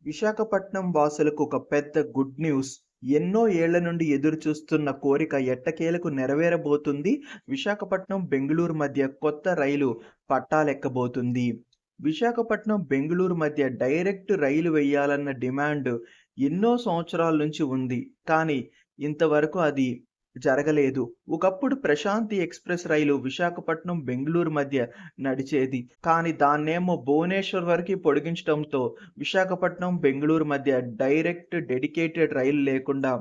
విశాఖపట్నం వాసులకు ఒక పెద్ద గుడ్ న్యూస్. ఎన్నో ఏళ్ల నుండి ఎదురు చూస్తున్న కోరిక ఎట్టకేలకు నెరవేరబోతుంది. విశాఖపట్నం, బెంగుళూరు మధ్య కొత్త రైలు పట్టాలెక్కబోతుంది. విశాఖపట్నం, బెంగుళూరు మధ్య డైరెక్ట్ రైలు వేయాలన్న డిమాండ్ ఎన్నో సంవత్సరాల నుంచి ఉంది. కానీ ఇంతవరకు అది జరగలేదు. ఒకప్పుడు ప్రశాంతి ఎక్స్‌ప్రెస్ రైలు విశాఖపట్నం, బెంగుళూరు మధ్య నడిచేది. కానీ దాన్నేమో భువనేశ్వర్ వరకి పొడిగించటంతో విశాఖపట్నం, బెంగుళూరు మధ్య డైరెక్ట్ డెడికేటెడ్ రైలు లేకుండా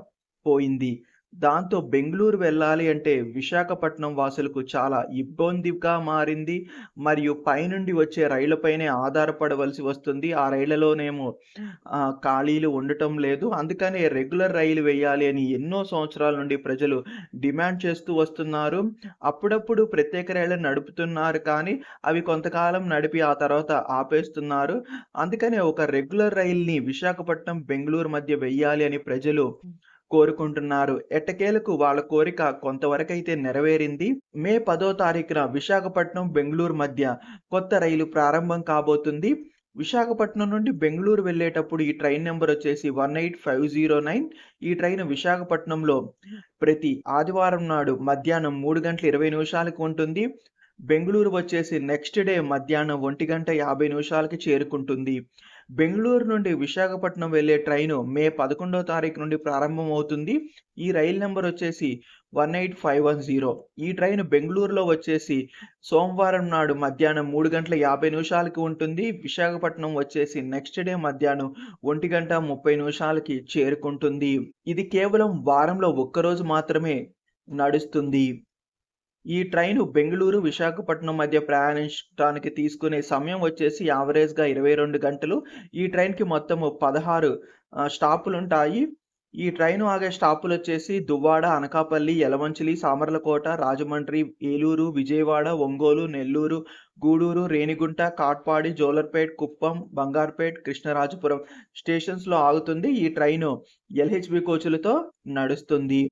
పోయింది. దాంతో బెంగుళూరు వెళ్ళాలి అంటే విశాఖపట్నం వాసులకు చాలా ఇబ్బందిగా మారింది. మరియు పైనుండి వచ్చే రైళ్లపైనే ఆధారపడవలసి వస్తుంది. ఆ రైళ్లలోనేమో ఖాళీలు ఉండటం లేదు. అందుకనే రెగ్యులర్ రైలు వేయాలి అని ఎన్నో సంవత్సరాల నుండి ప్రజలు డిమాండ్ చేస్తూ వస్తున్నారు. అప్పుడప్పుడు ప్రత్యేక రైళ్లను నడుపుతున్నారు, కానీ అవి కొంతకాలం నడిపి ఆ తర్వాత ఆపేస్తున్నారు. అందుకనే ఒక రెగ్యులర్ రైల్‌ని విశాఖపట్నం, బెంగుళూరు మధ్య వెయ్యాలి అని ప్రజలు కోరుకుంటున్నారు. ఎట్టకేలకు వాళ్ళ కోరిక కొంతవరకైతే నెరవేరింది. మే 10వ తారీఖున విశాఖపట్నం, బెంగుళూరు మధ్య కొత్త రైలు ప్రారంభం కాబోతుంది. విశాఖపట్నం నుండి బెంగుళూరు వెళ్ళేటప్పుడు ఈ ట్రైన్ నెంబర్ వచ్చేసి 18509. ఈ ట్రైన్ విశాఖపట్నంలో ప్రతి ఆదివారం నాడు మధ్యాహ్నం 3:20 ఉంటుంది. బెంగుళూరు వచ్చేసి నెక్స్ట్ డే మధ్యాహ్నం 1:50 చేరుకుంటుంది. బెంగుళూరు నుండి విశాఖపట్నం వెళ్ళే ట్రైను మే 11వ తారీఖు నుండి ప్రారంభమవుతుంది. ఈ రైలు నెంబర్ వచ్చేసి 18510. ఈ ట్రైన్ బెంగుళూరులో వచ్చేసి సోమవారం నాడు మధ్యాహ్నం 3:50 ఉంటుంది. విశాఖపట్నం వచ్చేసి నెక్స్ట్ డే మధ్యాహ్నం 1:30 చేరుకుంటుంది. ఇది కేవలం వారంలో ఒక్కరోజు మాత్రమే నడుస్తుంది. ఈ ట్రైను బెంగుళూరు, విశాఖపట్నం మధ్య ప్రయాణించడానికి తీసుకునే సమయం వచ్చేసి యావరేజ్‌గా 22 గంటలు. ఈ ట్రైన్‌కి మొత్తము 16 స్టాపులుంటాయి. ఈ ట్రైను ఆగే స్టాపులొచ్చేసి దువ్వాడ, అనకాపల్లి, యలమంచిలి, సామర్లకోట, రాజమండ్రి, ఏలూరు, విజయవాడ, ఒంగోలు, నెల్లూరు, గూడూరు, రేణిగుంట, కాట్పాడి, జోలర్పేట్, కుప్పం, బంగార్పేట్, కృష్ణరాజపురం స్టేషన్స్‌లో ఆగుతుంది. ఈ ట్రైను ఎల్‌హెచ్‌బి కోచులతో నడుస్తుంది.